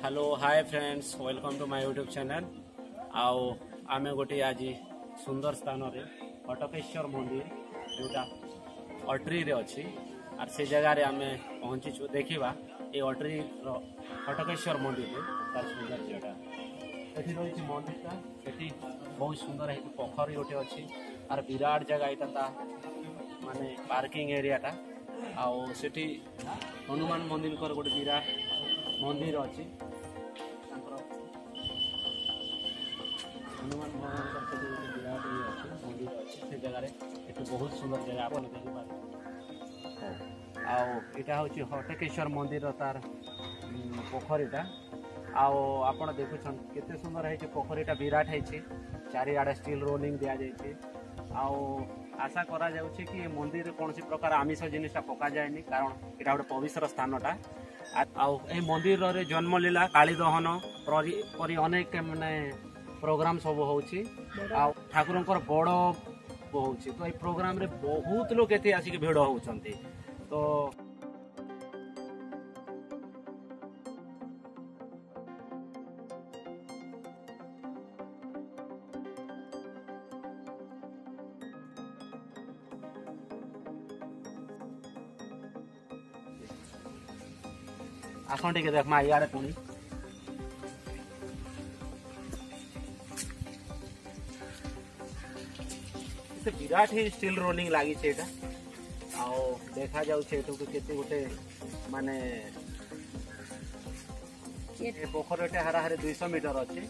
Hello hi friends welcome to my YouTube channel. आओ आमे गोटे आज सुंदर स्थान रे हटकेश्वर मंदिर जोटा अट्री रे अच्छी और से जगह रे आमे पहुंचीचु देखा ये अट्री हटकेश्वर मंदिर रे तार सौंदर्यटा एठी रही मंदिरटा एठी बहुत सुंदर है पोखरी गोटे अच्छी और विराट जगह यहाँ माने पार्किंग एरियाटा आउ सेठी हनुमान मंदिर कर गोटे विराट मंदिर अच्छी हनुमान भगवान विराट ये अच्छी मंदिर अच्छी से जगह एक बहुत सुंदर जगह आप देखिपारे। आउ हूँ हटकेश्वर मंदिर तार पोखरीटा आपण देखुन केते सुंदर है पोखरीटा विराट है चारिआडे स्टील रोलिंग दि जाए आशा करा जाउछि कि मंदिर कौन प्रकार आमिष जिनिसटा पका जाएनि कारण यहाँ गोटे पवित्र स्थानटा आई मंदिर रे जन्म लीला काली दहन परी अनेक माने प्रोग्राम सब होउछि ठाकुर बड़ होउछि तो ये प्रोग्राम रे बहुत लोग एते आसिक भिड़ होउछंती तो आसन टे देखमा इे पुणी विराट ही स्टील रोलिंग लगी देखा जाऊे गोटे माने पोखर हाराहारी 200 मीटर अच्छे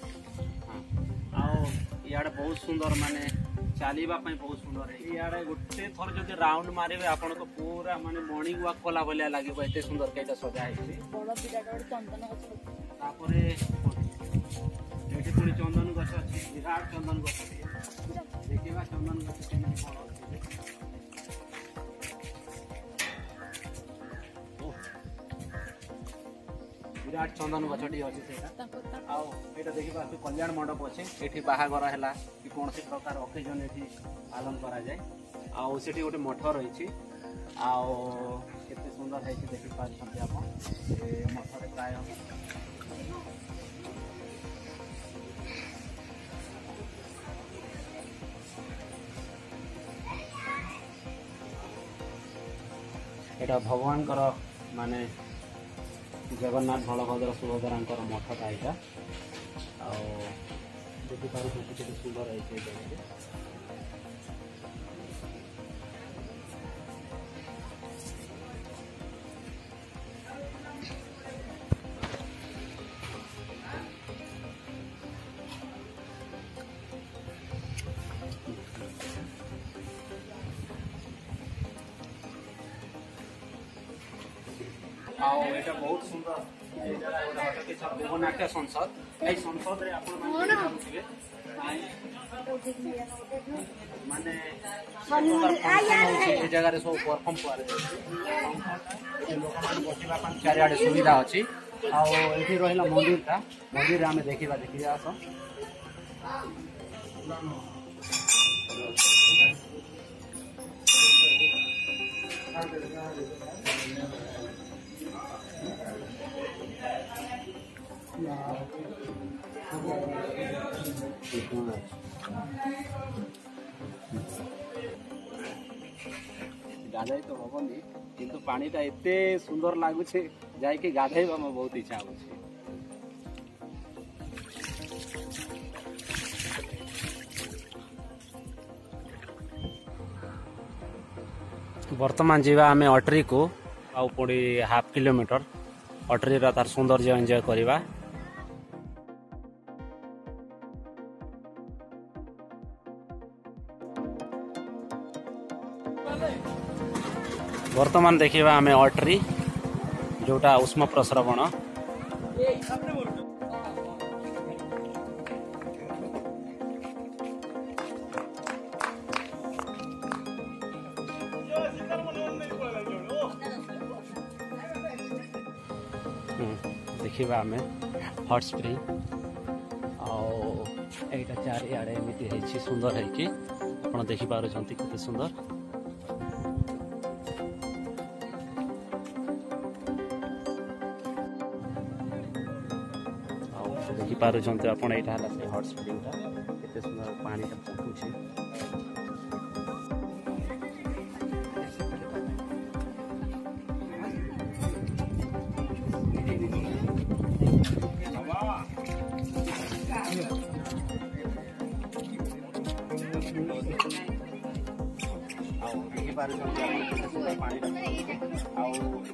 इे बहुत सुंदर माने चलवा बहुत सुंदर है इे गोटे थर जो राउंड मारे आपन तो पूरा माने मॉर्निंग वॉक कला भाया लगे एत सुंदर कईटा सजा है पुणी चंदन गछ अच्छी विराट चंदन गछ देखा चंदन गछ विराट चंदन गछटी अच्छी से देखा कल्याण मंडप अच्छे ये बाहागर है कि कौन सी प्रकार अकेजन ये पालन करा जाए आउ से गोटे मठ रही केते सुंदर है देखी पार्टी आप मठरे प्राय यहाँ भगवान माने जगन्नाथ बलभद्र सुभद्रा मठटा यहाँ देखिपार केते सुंदर है जगह এটা बहुत सुंदर देवनाट्य संसद ये संसद रे माने जगह रे सब परफॉर्म कर बसवा चारिआडे सुविधा अच्छी आठी रहा मंदिर आम देखा आस गाधे तो हेनी किंतु पानीटा एते सुंदर लगुचे जाकि गाधेबा में बहुत इच्छा हो। वर्तमान जीवा आमे अट्री को आउ पुणी हाफ किलोमीटर अट्री तार सौंदर्य एंजॉय करवा। वर्तमान देखिए आमे अट्री जोटा उष्म प्रस्रवण देखा आमे हॉट स्प्रिंग आईटा चारिआडे एमती सुंदर है आप देखिपार केते सुंदर देखिपुंत आप यहाँ से हट स्प्रिंगटा केते सुंदर पानीटा पकड़ुच्छे।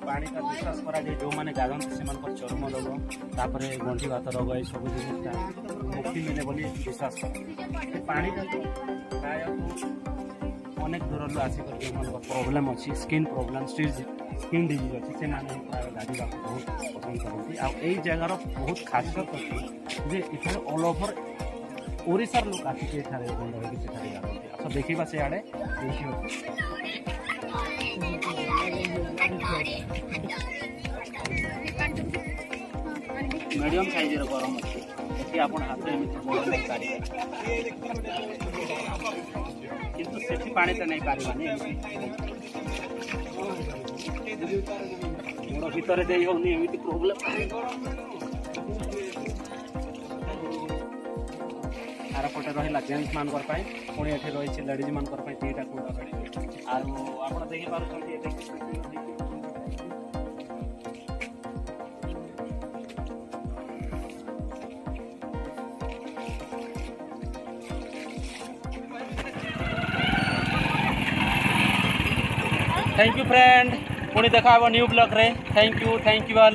पानीटा विश्वास करा जो मैंने गाधंती से चर्म रोग तापर गंठी भात रोग ये सब जिनटा मुक्ति मिले बोली विश्वास कर। पानीटा प्राय अनेक दूर आसिक प्रोब्लेम अच्छी स्किन प्रोब्लेम स्किन डिजीज अच्छी से प्राय गाधा बहुत पसंद करती। आई जगार बहुत खासियत अच्छी जे इधर ऑल ओवर ओडिशार लोक आसिक गाधती देखा सियाड़े मीडियम साइज गरम अच्छी ये आप हाथ में बड़ नहीं पारे किंतु सेठी पानी तो नहीं पारानी गोड़ भितर दे होनी एमती प्रोब्लेम। आर पटे रहा जेन्ट्स मान पुणी ये रही लेडीज मान दुईटा कुंड रही आप देखी पार्टी। थैंक यू फ्रेंड पुणी देखा न्यू ब्लॉग रे। Thank you all.